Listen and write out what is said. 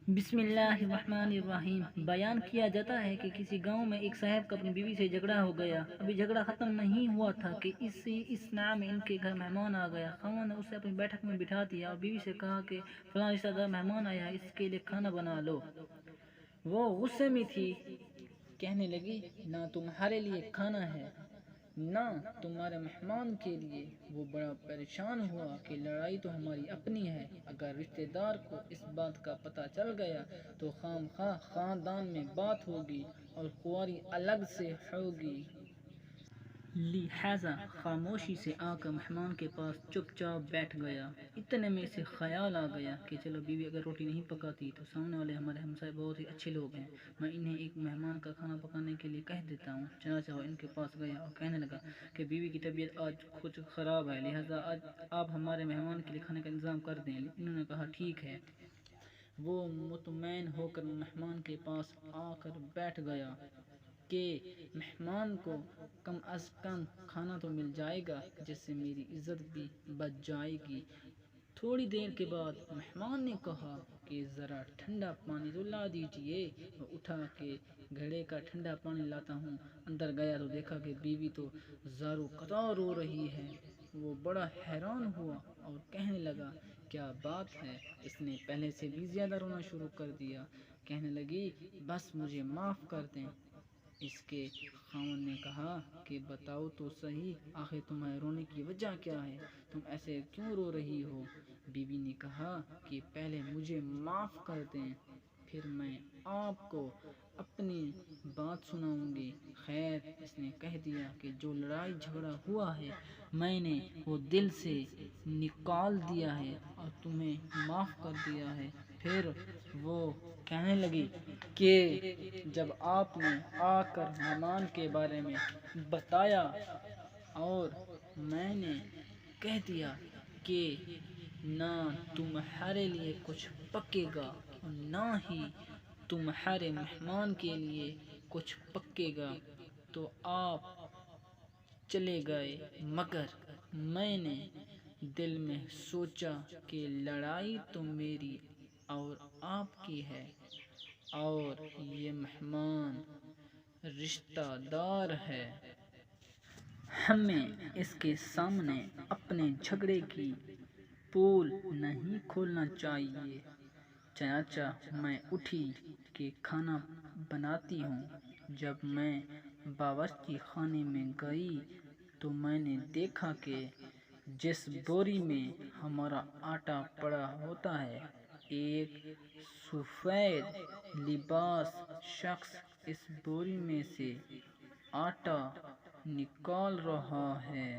بسم اللہ الرحمن الرحیم۔ بیان کیا جاتا ہے کہ کسی گاؤں میں ایک صاحب کا اپنی بیوی سے جھگڑا ہو گیا۔ ابھی جھگڑا ختم نہیں ہوا تھا کہ اس نام میں ان کے گھر مہمان آ گیا۔ خاوند نے اسے اپنی بیٹھک میں بٹھا دیا اور بیوی سے کہا کہ فلاں رشتہ دار مہمان آیا ہے، اس کے لیے کھانا بنا لو۔ وہ غصے میں تھی، کہنے لگی نہ تمہارے لیے کھانا ہے نہ تمہارے مہمان کے لیے۔ وہ بڑا پریشان ہوا کہ لڑائی تو ہماری اپنی ہے، اگر رشتہ دار کو اس بات کا پتہ چل گیا تو خام خواہ خاندان میں بات ہوگی اور خواری الگ سے ہوگی۔ لہذا خاموشی سے آ کر مہمان کے پاس چپ چاپ بیٹھ گیا۔ اتنے میں اسے خیال آ گیا کہ چلو بیوی اگر روٹی نہیں پکاتی تو سامنے والے ہمارے ہمسائے بہت ہی اچھے لوگ ہیں، میں انہیں ایک مہمان کا کھانا پکانے کے لیے کہہ دیتا ہوں۔ چنانچہ وہ ان کے پاس گیا اور کہنے لگا کہ بیوی کی طبیعت آج کچھ خراب ہے، لہذا آج آپ ہمارے مہمان کے لیے کھانے کا انتظام کر دیں۔ انہوں نے کہا ٹھیک ہے۔ وہ مطمئن ہو کر مہمان کے پاس آ کر بیٹھ گیا کہ مہمان کو کم از کم کھانا تو مل جائے گا، جس سے میری عزت بھی بچ جائے گی۔ تھوڑی دیر کے بعد مہمان نے کہا کہ ذرا ٹھنڈا پانی تو لا دیجیے۔ وہ اٹھا کے گھڑے کا ٹھنڈا پانی لاتا ہوں۔ اندر گیا تو دیکھا کہ بیوی تو زارو قطع رو رہی ہے۔ وہ بڑا حیران ہوا اور کہنے لگا کیا بات ہے؟ اس نے پہلے سے بھی زیادہ رونا شروع کر دیا۔ کہنے لگی بس مجھے معاف کر دیں۔ اس کے خاوند نے کہا کہ بتاؤ تو صحیح، آخر تمہارے رونے کی وجہ کیا ہے؟ تم ایسے کیوں رو رہی ہو؟ بیوی نے کہا کہ پہلے مجھے معاف کر دیں، پھر میں آپ کو اپنی بات سناؤں گی۔ خیر، اس نے کہہ دیا کہ جو لڑائی جھگڑا ہوا ہے میں نے وہ دل سے نکال دیا ہے اور تمہیں معاف کر دیا ہے۔ پھر وہ کہنے لگی کہ جب آپ نے آ کر مہمان کے بارے میں بتایا اور میں نے کہہ دیا کہ نہ تمہارے لیے کچھ پکے گا اور نہ ہی تمہارے مہمان کے لیے کچھ پکے گا تو آپ چلے گئے، مگر میں نے دل میں سوچا کہ لڑائی تو میری اور آپ کی ہے اور یہ مہمان رشتہ دار ہے، ہمیں اس کے سامنے اپنے جھگڑے کی پول نہیں کھولنا چاہیے۔ چنانچہ میں اٹھی کہ کھانا بناتی ہوں۔ جب میں باورچی خانے میں گئی تو میں نے دیکھا کہ جس بوری میں ہمارا آٹا پڑا ہوتا ہے، ایک سفید لباس شخص اس بوری میں سے آٹا نکال رہا ہے۔